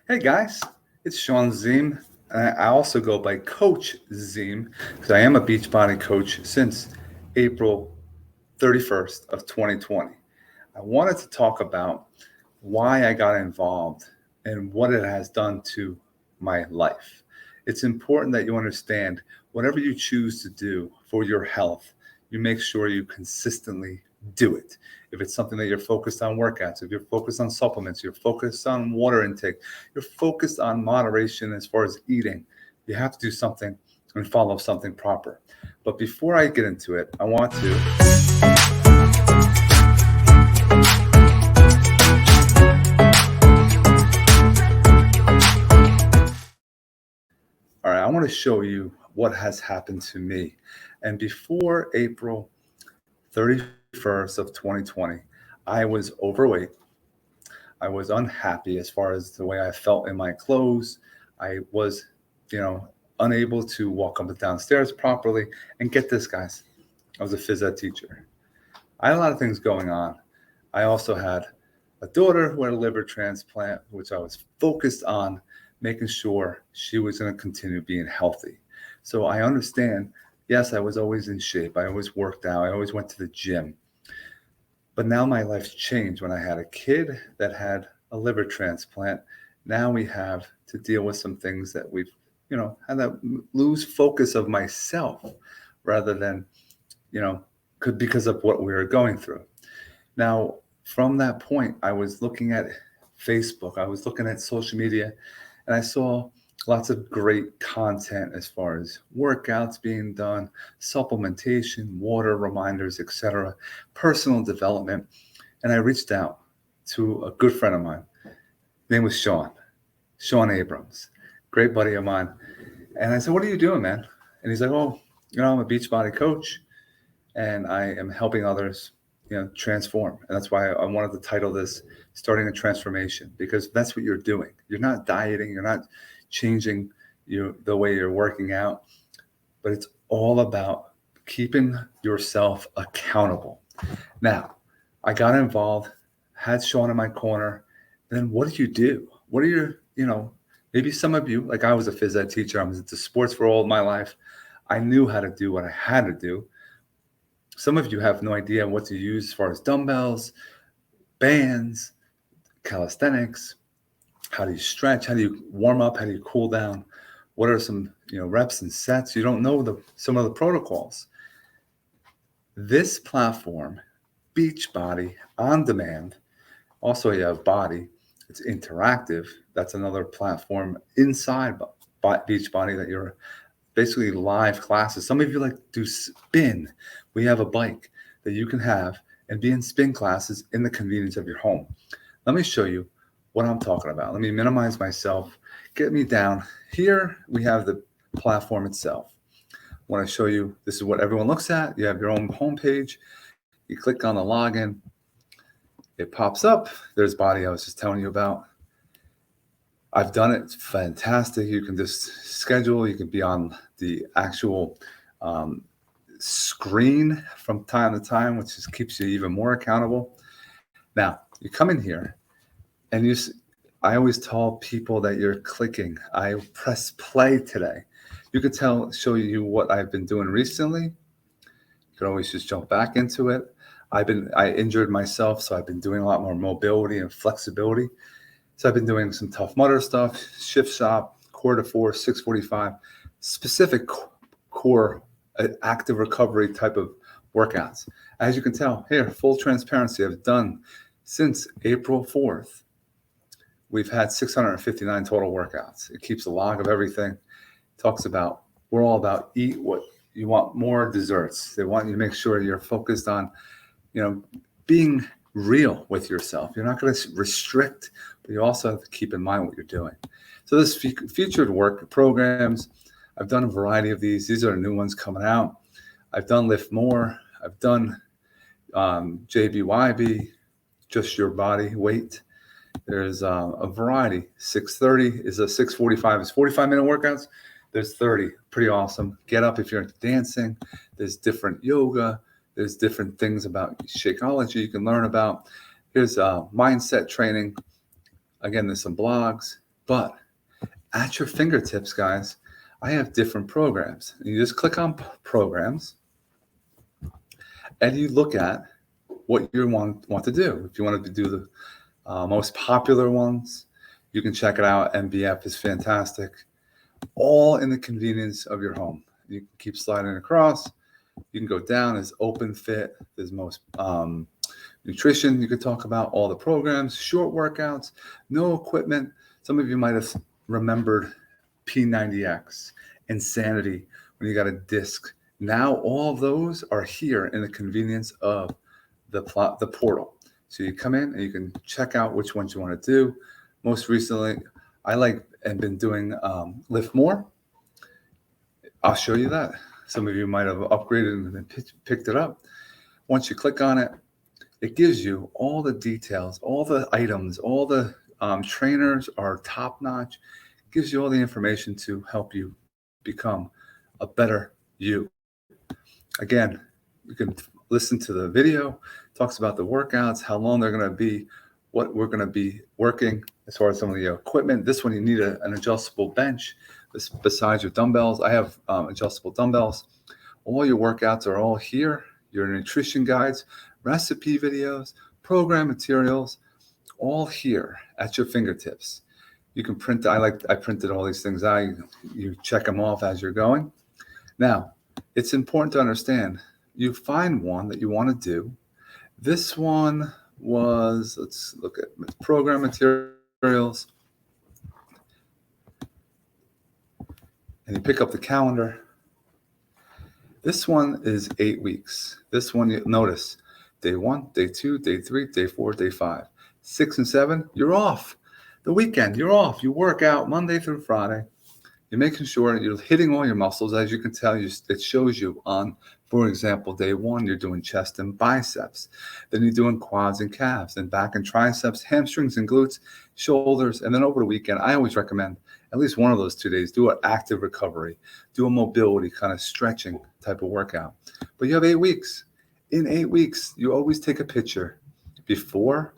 Hey guys, it's Sean Ziem. I also go by Coach Ziem because I am a Beachbody coach since April 31st of 2020. I wanted to talk about why I got involved and what it has done to my life. It's important that you understand whatever you choose to do for your health, you make sure you consistently do it. If it's something that you're focused on workouts, if you're focused on supplements, you're focused on water intake, you're focused on moderation as far as eating, you have to do something and follow something proper. But before I get into it, I want to all right, I want to show you what has happened to me. And before April 31st of 2020, I was overweight. I was unhappy as far as the way I felt in my clothes. I was, unable to walk up and down stairs properly. And get this, guys, I was a phys ed teacher. I had a lot of things going on. I also had a daughter who had a liver transplant, which I was focused on making sure she was going to continue being healthy. So I understand, yes, I was always in shape. I always worked out. I always went to the gym. But now my life's changed when I had a kid that had a liver transplant. Now we have to deal with some things that we've, had to lose focus of myself rather than, because of what we were going through. Now, from that point, I was looking at Facebook, I was looking at social media, and I saw lots of great content as far as workouts being done, supplementation, water reminders, etc., personal development. And I reached out to a good friend of mine. His name was Sean Abrams, great buddy of mine. And I said, "What are you doing, man?" And he's like, "Oh, I'm a Beachbody coach and I am helping others, transform." And that's why I wanted to title this Starting a Transformation, because that's what you're doing. You're not dieting, you're not changing the way you're working out, but it's all about keeping yourself accountable. Now, I got involved, had Sean in my corner. Then what do you do? What are your, maybe some of you, like I was a phys ed teacher, I was into sports for all of my life. I knew how to do what I had to do. Some of you have no idea what to use as far as dumbbells, bands, calisthenics. How do you stretch? How do you warm up? How do you cool down? What are some reps and sets? You don't know some of the protocols. This platform, Beachbody on demand. Also, you have Body. It's interactive. That's another platform inside Beachbody that you're basically live classes. Some of you like do spin. We have a bike that you can have and be in spin classes in the convenience of your home. Let me show you what I'm talking about. Let me minimize myself. Get me down. Here we have the platform itself. I want to show you, this is what everyone looks at. You have your own homepage. You click on the login. It pops up. There's Body I was just telling you about. I've done it. It's fantastic. You can just schedule. You can be on the actual screen from time to time, which just keeps you even more accountable. Now, you come in here, and I always tell people that you're clicking. I press play today. You could show you what I've been doing recently. You can always just jump back into it. I injured myself, so I've been doing a lot more mobility and flexibility. So I've been doing some Tough Mudder stuff, shift shop, core to 4, 645, specific core active recovery type of workouts. As you can tell here, full transparency, I've done since April 4th. We've had 659 total workouts. It keeps a log of everything. It talks about, we're all about eat what you want, more desserts. They want you to make sure you're focused on, being real with yourself. You're not going to restrict, but you also have to keep in mind what you're doing. So this featured work programs, I've done a variety of these. These are the new ones coming out. I've done Lift More. I've done JBYB, just your body weight. There's a variety. 630 is a 645 is 45-minute workouts. There's 30, pretty awesome. Get up if you're into dancing. There's different yoga. There's different things about Shakeology you can learn about. Here's mindset training. Again, there's some blogs. But at your fingertips, guys, I have different programs. You just click on programs and you look at what you want to do. If you want to do the most popular ones, you can check it out. MBF is fantastic. All in the convenience of your home. You can keep sliding across. You can go down. There's open fit. There's most nutrition. You could talk about all the programs, short workouts, no equipment. Some of you might have remembered P90X, Insanity, when you got a disc. Now all of those are here in the convenience of the portal. So you come in and you can check out which ones you want to do. Most recently, I been doing Lift More. I'll show you that. Some of you might have upgraded and picked it up. Once you click on it, it gives you all the details, all the items, all the trainers are top notch. Gives you all the information to help you become a better you. Again, you can listen to the video, talks about the workouts, how long they're going to be, what we're going to be working as far as some of the equipment. This one, you need an adjustable bench. This, besides your dumbbells, I have adjustable dumbbells. All your workouts are all here. Your nutrition guides, recipe videos, program materials, all here at your fingertips. You can print. I printed all these things out. You check them off as you're going. Now, it's important to understand. You find one that you want to do. This one was, let's look at program materials. And you pick up the calendar. This one is 8 weeks. This one, you notice, day 1, day 2, day 3, day 4, day 5. 6 and 7, you're off. The weekend, you're off. You work out Monday through Friday. You're making sure you're hitting all your muscles. As you can tell, it shows you on, for example, day 1, you're doing chest and biceps. Then you're doing quads and calves, and back and triceps, hamstrings and glutes, shoulders. And then over the weekend, I always recommend at least one of those 2 days, do an active recovery, do a mobility kind of stretching type of workout. But you have 8 weeks. In 8 weeks, you always take a picture before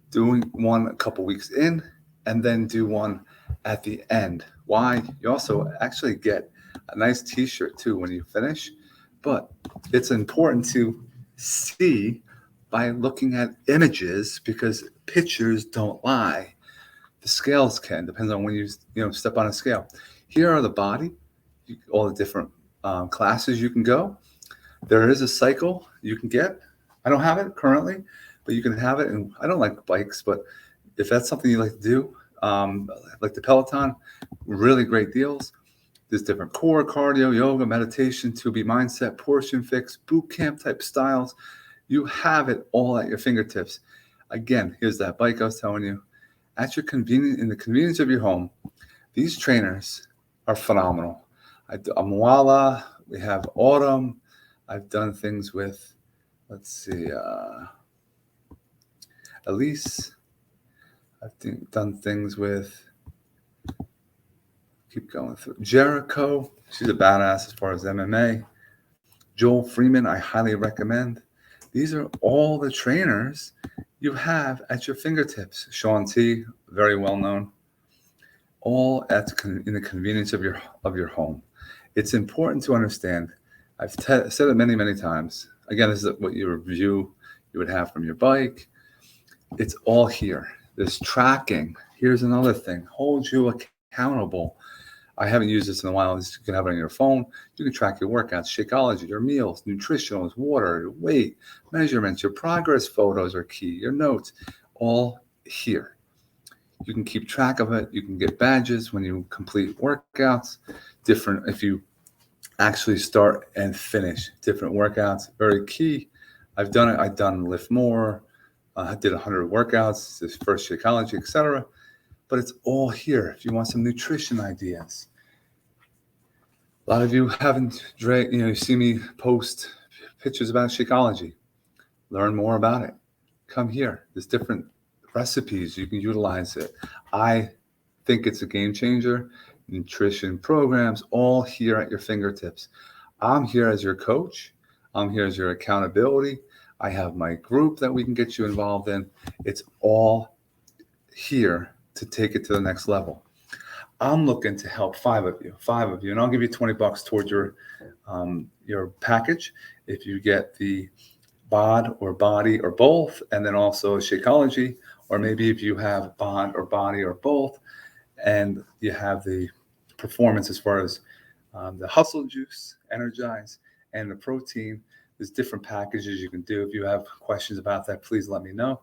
doing one a couple weeks in, and then do one at the end. Why? You also actually get a nice t-shirt too when you finish, but it's important to see by looking at images because pictures don't lie. The scales can, depends on when you step on a scale. Here are the body, all the different classes you can go. There is a cycle you can get. I don't have it currently, but you can have it. And I don't like bikes, but if that's something you like to do, like the Peloton, really great deals. There's different core, cardio, yoga, meditation, 2B mindset, portion fix, boot camp type styles. You have it all at your fingertips. Again, here's that bike I was telling you. At your convenience, in the convenience of your home, these trainers are phenomenal. Amwala, we have Autumn. I've done things with, let's see, Elise. I've done things with, keep going through, Jericho. She's a badass as far as MMA. Joel Freeman, I highly recommend. These are all the trainers you have at your fingertips. Sean T, very well known. All in the convenience of your home. It's important to understand. I've said it many, many times. Again, this is what your review you would have from your bike. It's all here. There's tracking. Here's another thing. Hold you accountable. I haven't used this in a while. You can have it on your phone. You can track your workouts, Shakeology, your meals, nutritionals, water, your weight, measurements, your progress photos are key, your notes, all here. You can keep track of it. You can get badges when you complete workouts. Different if you actually start and finish different workouts. Very key. I've done it. I've done Lift More. I did 100 workouts, this first Shakeology, etc. But it's all here if you want some nutrition ideas. A lot of you haven't, you see me post pictures about Shakeology. Learn more about it. Come here. There's different recipes. You can utilize it. I think it's a game changer. Nutrition programs, all here at your fingertips. I'm here as your coach. I'm here as your accountability. I have my group that we can get you involved in. It's all here to take it to the next level. I'm looking to help five of you, and I'll give you $20 towards your package if you get the bod or body or both, and then also Shakeology, or maybe if you have bod or body or both, and you have the performance as far as the hustle juice, energize, and the protein. There's different packages you can do. If you have questions about that, please let me know.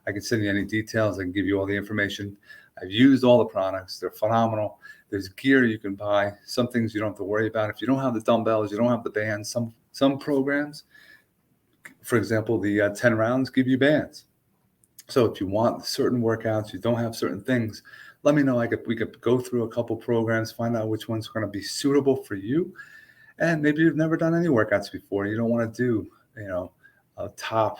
I can send you any details. I can give you all the information. I've used all the products. They're phenomenal. There's gear you can buy. Some things you don't have to worry about. If you don't have the dumbbells, you don't have the bands. Some programs, for example, the 10 rounds give you bands. So if you want certain workouts, you don't have certain things, let me know. We could go through a couple programs, find out which one's going to be suitable for you. And maybe you've never done any workouts before. You don't want to do, a top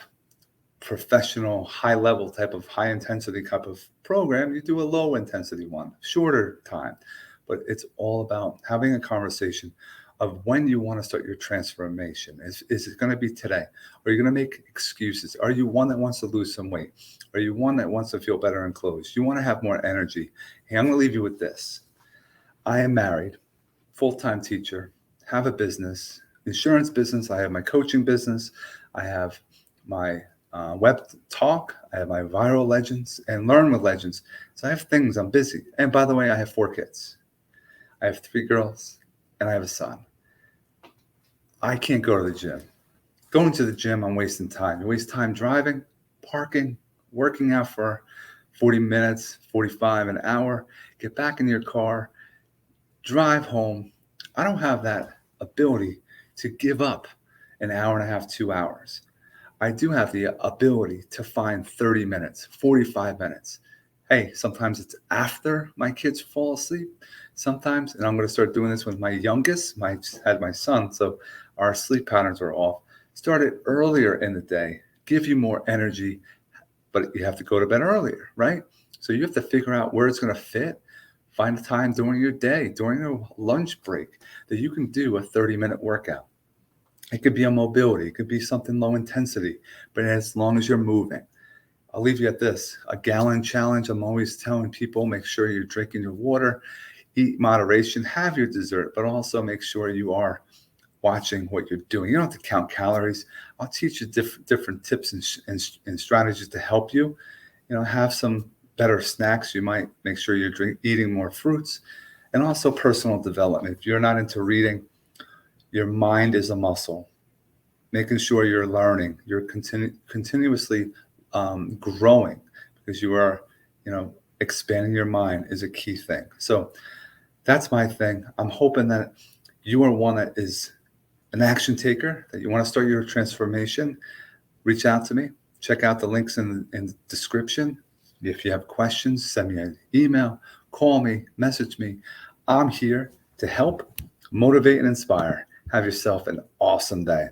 professional, high level type of high intensity type of program. You do a low intensity one, shorter time. But it's all about having a conversation of when you want to start your transformation. Is it going to be today? Are you going to make excuses? Are you one that wants to lose some weight? Are you one that wants to feel better in clothes? You want to have more energy? Hey, I'm going to leave you with this. I am married, full-time teacher, have a business, insurance business. I have my coaching business. I have my web talk. I have my viral legends and learn with legends. So I have things. I'm busy. And by the way, I have 4 kids. I have 3 girls and I have a son. I can't go to the gym. Going to the gym, I'm wasting time. You waste time driving, parking, working out for 40 minutes, 45, an hour, get back in your car, drive home. I don't have that ability to give up an hour and a half, 2 hours. I do have the ability to find 30 minutes, 45 minutes. Hey, sometimes it's after my kids fall asleep. Sometimes, and I'm going to start doing this with my youngest, had my son, so our sleep patterns are off. Start it earlier in the day, give you more energy, but you have to go to bed earlier, right? So you have to figure out where it's going to fit. Find a time during your day, during your lunch break, that you can do a 30-minute workout. It could be a mobility. It could be something low intensity, but as long as you're moving. I'll leave you at this, a gallon challenge. I'm always telling people, make sure you're drinking your water, eat moderation, have your dessert, but also make sure you are watching what you're doing. You don't have to count calories. I'll teach you different tips and strategies to help you. Have some better snacks. You might make sure you're eating more fruits, and also personal development. If you're not into reading, your mind is a muscle. Making sure you're learning, you're continuously growing, because you are, expanding your mind is a key thing. So that's my thing. I'm hoping that you are one that is an action taker, that you want to start your transformation. Reach out to me. Check out the links in the description. If you have questions, send me an email, call me, message me. I'm here to help, motivate, and inspire. Have yourself an awesome day.